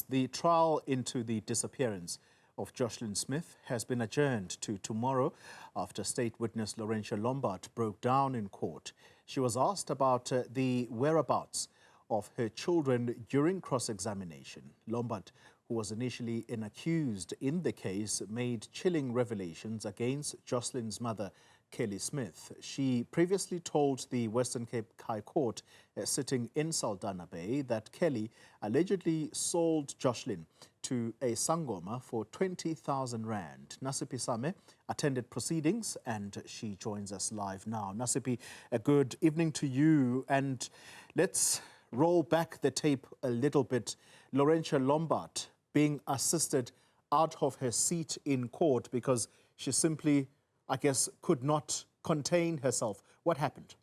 The trial into the disappearance of Joshlin Smith has been adjourned to tomorrow after state witness Lourentia Lombaard broke down in court. She was asked about the whereabouts of her children during cross-examination. Lombaard, who was initially an accused in the case, made chilling revelations against Joshlin's mother, Kelly Smith. She previously told the Western Cape High Court, sitting in Saldanha Bay, that Kelly allegedly sold Joshlin to a Sangoma for 20,000 rand. Nasiphi Same attended proceedings and she joins us live now. Nasiphi, a good evening to you, and let's roll back the tape a little bit. Lourentia Lombaard being assisted out of her seat in court because she simply, I guess, could not contain herself. What happened?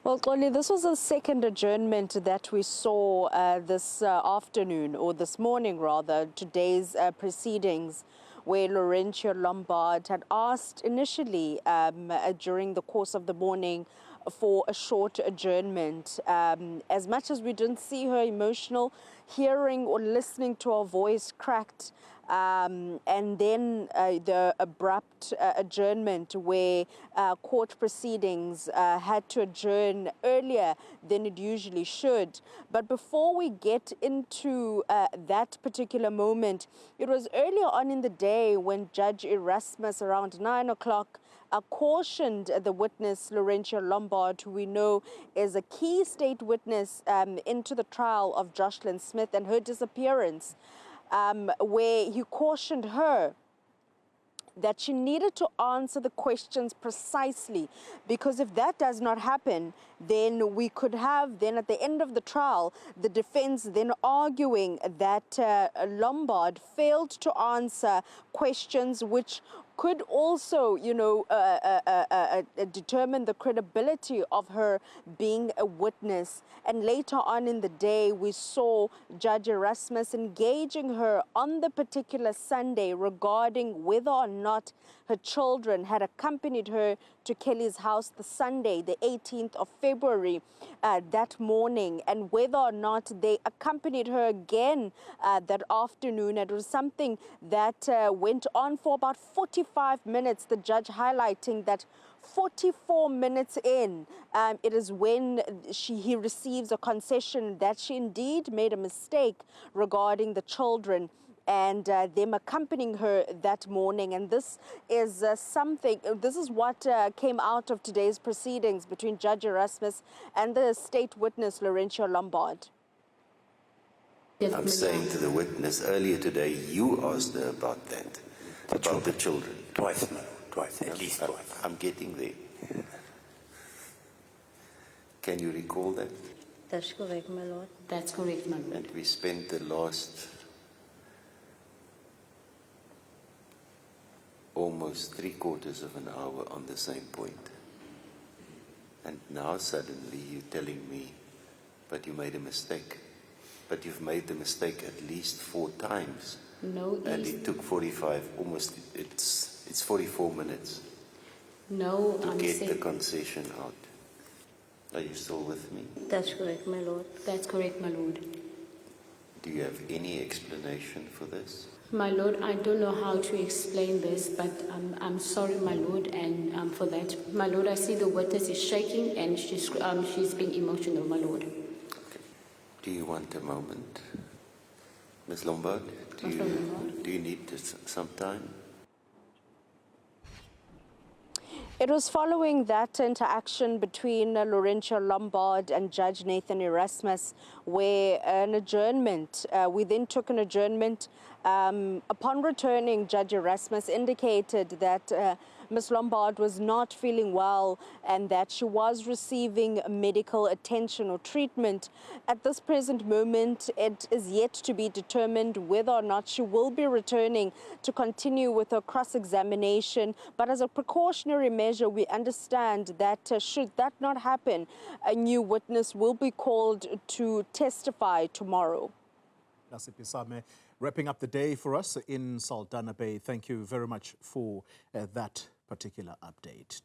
Well, Xoli, this was a second adjournment that we saw this afternoon, or this morning rather, today's proceedings, where Lourentia Lombaard had asked initially during the course of the morning for a short adjournment. As much as we didn't see her emotional, hearing or listening to her voice cracked, and then the abrupt adjournment where court proceedings had to adjourn earlier than it usually should. But before we get into that particular moment, it was earlier on in the day when Judge Erasmus, around 9 o'clock, cautioned the witness, Lourentia Lombaard, who we know is a key state witness into the trial of Joshlin Smith and her disappearance, where he cautioned her that she needed to answer the questions precisely, because if that does not happen, then we could have then at the end of the trial, the defense then arguing that Lombaard failed to answer questions which could also, determine the credibility of her being a witness. And later on in the day, we saw Judge Erasmus engaging her on the particular Sunday regarding whether or not her children had accompanied her to Kelly's house the Sunday, the 18th of February, that morning, and whether or not they accompanied her again that afternoon. It was something that went on for about 45 minutes, the judge highlighting that 44 minutes in, it is when he receives a concession that she indeed made a mistake regarding the children and them accompanying her that morning. And this is this is what came out of today's proceedings between Judge Erasmus and the state witness, Lourentia Lombaard. I'm saying to the witness, earlier today, you asked her about that, about the children. Twice, at least twice. I'm getting there. Can you recall that? That's correct, my lord. That's correct, my lord. And we spent the last almost 3/4 of an hour on the same point. And now suddenly you're telling me, but you made a mistake. But you've made the mistake at least 4 times. No, and it took 45, almost, it's 44 minutes. No, to get the concession out. Are you still with me? That's correct, my lord. That's correct, my lord. Do you have any explanation for this? My lord, I don't know how to explain this, but I'm sorry, my lord, and for that. My lord, I see the witness is shaking and she's being emotional, my lord. Okay. Do you want a moment? Ms. Lombaard, do you need some time? It was following that interaction between Lourentia Lombaard and Judge Nathan Erasmus, where an adjournment, we then took an adjournment. Upon returning, Judge Erasmus indicated that Ms. Lombaard was not feeling well and that she was receiving medical attention or treatment. At this present moment, it is yet to be determined whether or not she will be returning to continue with her cross-examination. But as a precautionary measure, we understand that should that not happen, a new witness will be called to testify tomorrow. Nasiphi Same, wrapping up the day for us in Saldanha Bay. Thank you very much for that particular update.